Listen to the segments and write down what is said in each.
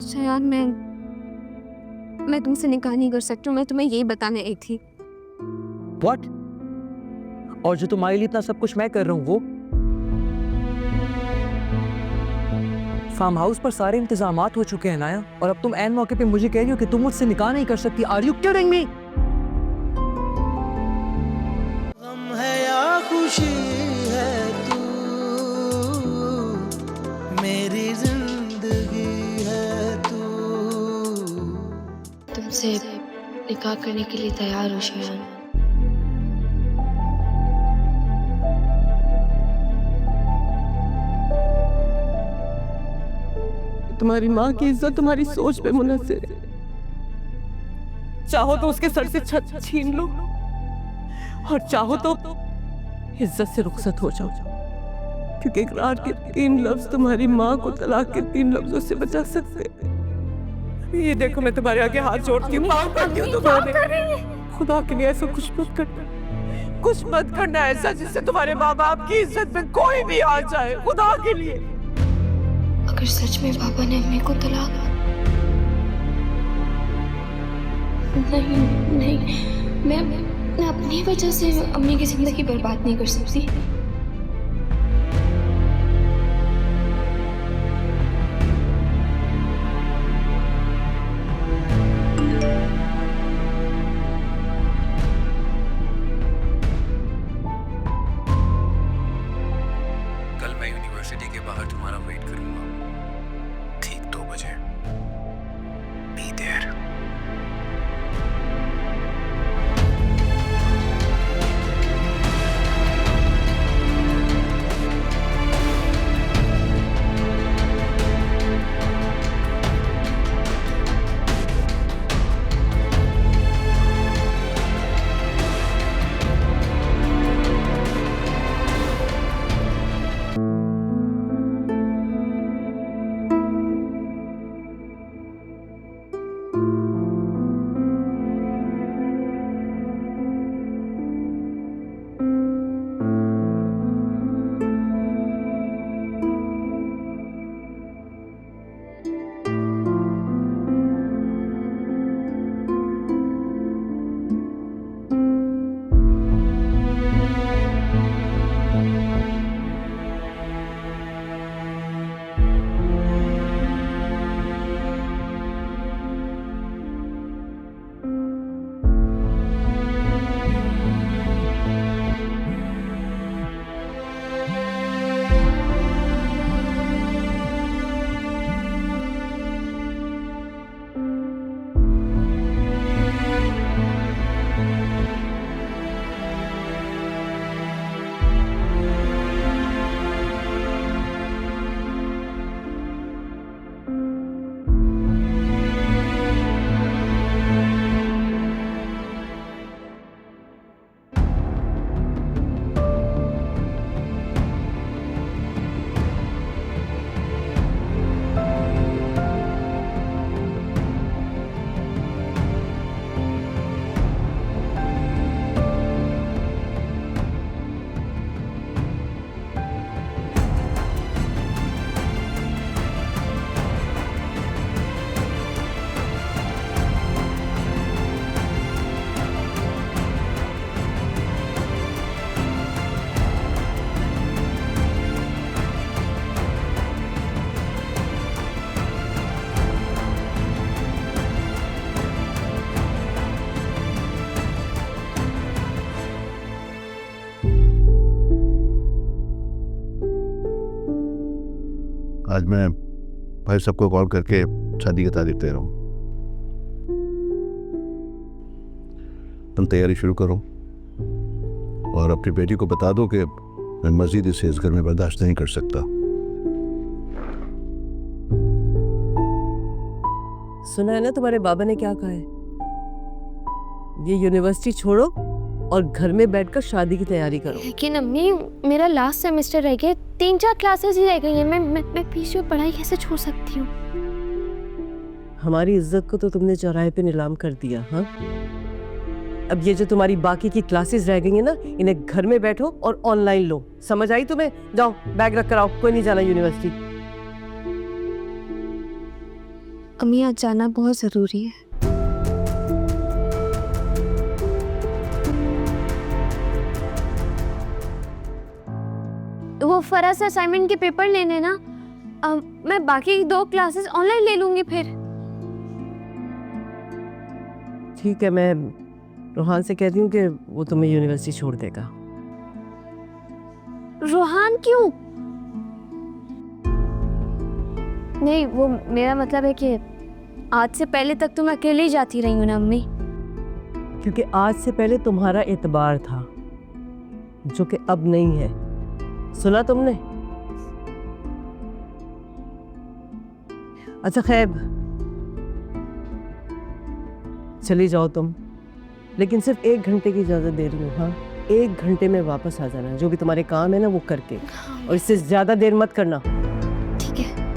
शयान, मैं तुमसे निकाह नहीं कर सकती हूँ। मैं तुम्हें यही बताने आई थी। What? और जो तुम्हारे लिए इतना सब कुछ मैं कर रहा हूँ वो? फार्म हाउस पर सारे इंतजामात हो चुके हैं नाया, और अब तुम ऐन मौके पे मुझे कह रही हो कि तुम मुझसे निकाह नहीं कर सकती। Are you kidding me? गम है या खुशी है तू, मेरी जिंदगी है तू। तुमसे निकाह करने के लिए तैयार हो शयान। तुम्हारी माँ की इज्जत तुम्हारी सोच पे मुनहसर है। चाहो तो उसके सर से छत छीन लो, और चाहो तो इज्जत से रुखसत हो जाओ, क्योंकि इकरार के 3 लफ्ज तुम्हारी माँ को तलाक के 3 लफ्जों से बचा सकते हैं। ये देखो, मैं तुम्हारे आगे हाथ जोड़ती हूँ, माफ करती हूँ तुम्हारे। खुदा के लिए ऐसा कुछ मत करना, कुछ मत करना ऐसा जिससे तुम्हारे माँ बाप की इज्जत में कोई भी आ जाए, खुदा के लिए। अगर सच में पापा ने अम्मी को तलाक, नहीं, मैं अपनी वजह से अम्मी की जिंदगी बर्बाद नहीं कर सकती। कल मैं यूनिवर्सिटी के बाहर तुम्हारा वेट करूंगा, ठीक 2 बजे। Be there. आज मैं भाई सबको कॉल करके शादी की तारीख दे रहा हूँ। तुम तैयारी शुरू करो और अपनी बेटी को बता दो कि मैं मजीद इसे इस घर में बर्दाश्त नहीं कर सकता। सुना है ना तुम्हारे बाबा ने क्या कहा है? ये यूनिवर्सिटी छोड़ो और घर में बैठकर शादी की तैयारी करो। लेकिन अम्मी, मेरा लास्ट सेमेस्टर रह गया, 3-4 क्लासेस ही रह गई हैं। मैं बीच में पढ़ाई कैसे छोड़ सकती हूँ? हमारी इज्जत को तो तुमने चौराहे पे नीलाम कर दिया। हाँ, अब ये जो तुम्हारी बाकी की क्लासेस रह गई हैं ना, इन्हें घर में बैठो और ऑनलाइन लो। समझ आई तुम्हें? जाओ बैग रख कर आओ, कोई नहीं जाना यूनिवर्सिटी। अम्मी आज जाना बहुत ज़रूरी है। वो फरा से असाइनमेंट के पेपर लेने ना, मैं बाकी 2 क्लासेस ऑनलाइन ले लूंगी फिर। ठीक है, मैं रोहान से कहती हूँ कि वो तुम्हें यूनिवर्सिटी छोड़ देगा। रोहान क्यों? नहीं, वो मेरा मतलब है कि आज से पहले तक तुम अकेले ही जाती रही हो ना अम्मी। क्योंकि आज से पहले तुम्हारा एतबार था, जो कि अब नहीं है। सुना तुमने? अच्छा खैर, चली जाओ तुम, लेकिन सिर्फ 1 घंटे की इजाज़त दे रही हूँ। हाँ, 1 घंटे में वापस आ जाना, जो भी तुम्हारे काम है ना वो करके, और इससे ज़्यादा देर मत करना। ठीक है।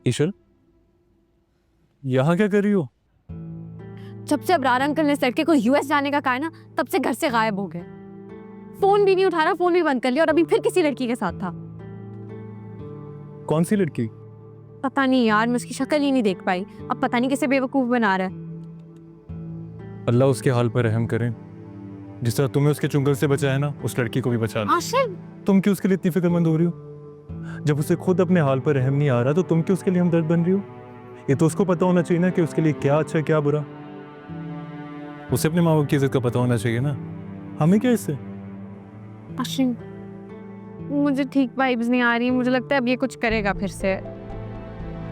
ईशल, यहाँ क्या कर रही हो? जब से अबरार अंकल ने सर के को यूएस जाने का कहा है ना, तब से घर से गायब हो गए। फोन भी नहीं उठा रहा, फोन भी बंद कर लिया, और अभी फिर किसी लड़की के साथ था। कौन सी लड़की? पता नहीं यार, मैं उसकी शक्ल ही नहीं देख पाई। अब पता नहीं कैसे बेवकूफ बना रहा है। अल्लाह उसके हाल पर रहम करे। जिस तरह तुम्हें उसके चुंगल से बचाया ना, उस लड़की को भी बचा लो। आशिर, तुम क्यों उसके लिए इतनी फिक्रमंद हो रही हो? जब उसे खुद अपने हाल पर रहम नहीं आ रहा, तो तुम क्यों उसके लिए हमदर्द बन रही हो? ये तो उसको पता होना चाहिए ना कि उसके लिए क्या अच्छा क्या बुरा। उसे अपने माँ बाप की इज्जत का पता होना चाहिए ना। हमें क्या इससे? आशिर, मुझे ठीक वाइब्स नहीं आ रही। मुझे लगता है अब ये कुछ करेगा फिर से।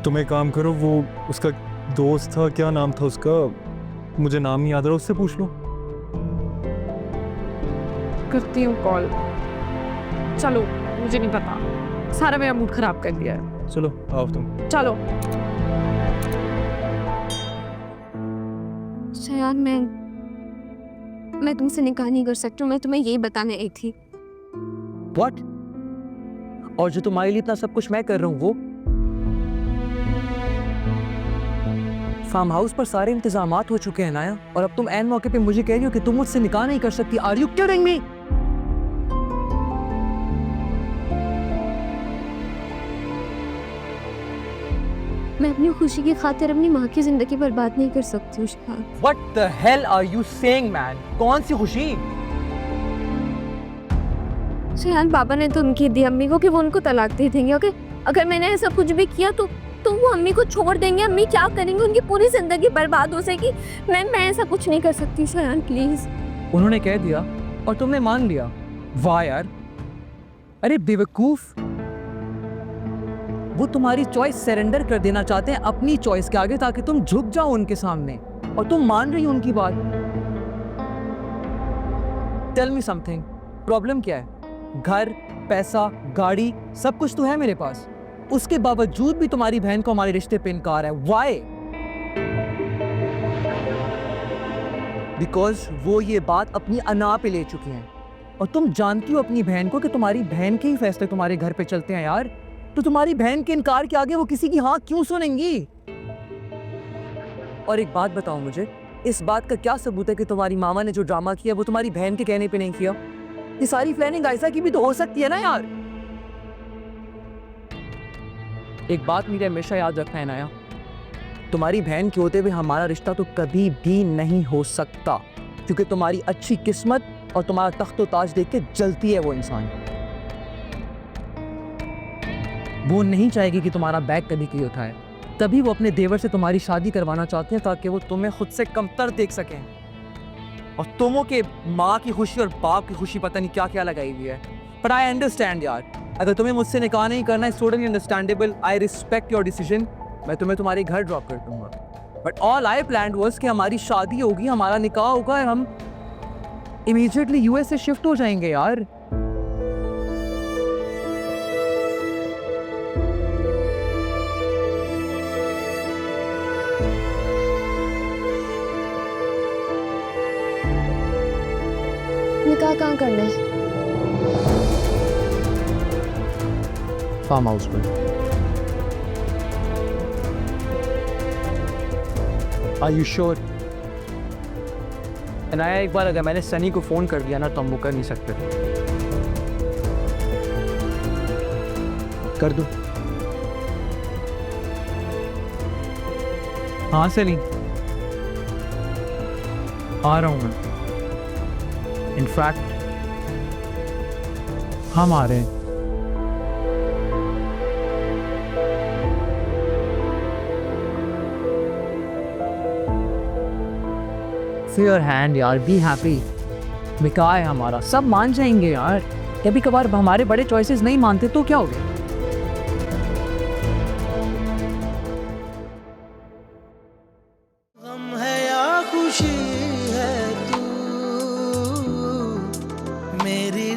तुम एक काम करो, वो उसका दोस्त था, क्या नाम था उसका, मुझे नाम नहीं याद रहा, उससे पूछ लो। करती हूँ कॉल। चलो, मुझे नहीं पता, सारा मेरा मूड खराब कर दिया है। चलो आओ तुम। चलो। यार, मैं तुमसे निकाह नहीं कर सकती हूँ। मैं तुम्हें यही बताने आई थी। What? और जो तुम्हारे लिए इतना सब कुछ मैं कर रहा हूँ, वो फार्म हाउस पर सारे इंतजामात हो चुके हैं नाया, और अब तुम ऐन मौके पे मुझे कह रही हो कि तुम मुझसे निकाह नहीं कर सकती। Are you kidding me? मैं अपनी खुशी की खातिर अपनी माँ की जिंदगी बर्बाद नहीं कर सकती उस्ताद। What the hell are you saying, man? कौन सी खुशी? शायद पापा ने तो उनकी दी अम्मी को कि वो उनको तलाक दे देंगे। ओके, अगर मैंने ऐसा कुछ भी किया तो वो अम्मी को छोड़ देंगे। अम्मी क्या करेंगे? उनकी पूरी जिंदगी बर्बाद हो जाएगी। मैं ऐसा कुछ नहीं कर सकती शायद, प्लीज। उन्होंने कह दिया और तुमने मान लिया। वाह यार, अरे बेवकूफ, वो तुम्हारी चॉइस सरेंडर कर देना चाहते हैं अपनी चॉइस के आगे ताकि तुम झुक जाओ उनके सामने, और तुम मान रही हो उनकी बात। टेल मी समथिंग, प्रॉब्लम क्या है? घर, पैसा, गाड़ी, सब कुछ तो है मेरे पास, उसके बावजूद भी तुम्हारी बहन को हमारे रिश्ते पे इनकार है। व्हाई? बिकॉज वो ये बात अपनी अना पे ले चुकी हैं, और तुम जानती हो अपनी बहन को कि तुम्हारी बहन के ही फैसले तुम्हारे घर पे चलते हैं यार। तो तुम्हारी बहन के इनकार के आगे वो किसी की हाँ क्यों सुनेंगी? और एक बात बताओ मुझे, इस बात का क्या सबूत है कि तुम्हारी मामा ने जो ड्रामा किया वो तुम्हारी बहन के कहने पे नहीं किया? ये सारी प्लानिंग आयशा की भी तो हो सकती है ना यार। एक बात मुझे हमेशा याद रखना है नाया, तुम्हारी बहन के होते हुए हमारा रिश्ता तो कभी भी नहीं हो सकता, क्योंकि तुम्हारी अच्छी किस्मत और तुम्हारा तख्त ताज देख के जलती है वो इंसान। वो नहीं चाहेगी कि तुम्हारा बैग कभी कोई उठाए, तभी वो अपने देवर से तुम्हारी शादी करवाना चाहते हैं ताकि वो तुम्हें खुद से कमतर देख सकें। और तुमों के माँ की खुशी और बाप की खुशी पता नहीं क्या क्या लगाई हुई है। पर आई अंडरस्टैंड यार, अगर तुम्हें मुझसे निकाह नहीं करना it's totally understandable. I respect your decision. मैं तुम्हें तुम्हारे घर ड्रॉप कर दूंगा। But all I planned was कि हमारी शादी होगी, हमारा निकाह होगा और हम इमीडिएटली यूएस से शिफ्ट हो जाएंगे यार। निकाह कहाँ करना है? फार्म हाउस पर। Are you sure? अनाया, एक बार अगर मैंने सनी को फोन कर दिया ना तो हम वो कर नहीं सकते। कर दो। हाँ सनी, आ रहा हूँ मैं। इनफैक्ट हम आ रहे हैं। योर हैंड यार, बी हैप्पी। निकाह है हमारा, सब मान जाएंगे यार। कभी कभार हमारे बड़े चॉइसेस नहीं मानते तो क्या हो गया? गम है या खुशी है तू मेरी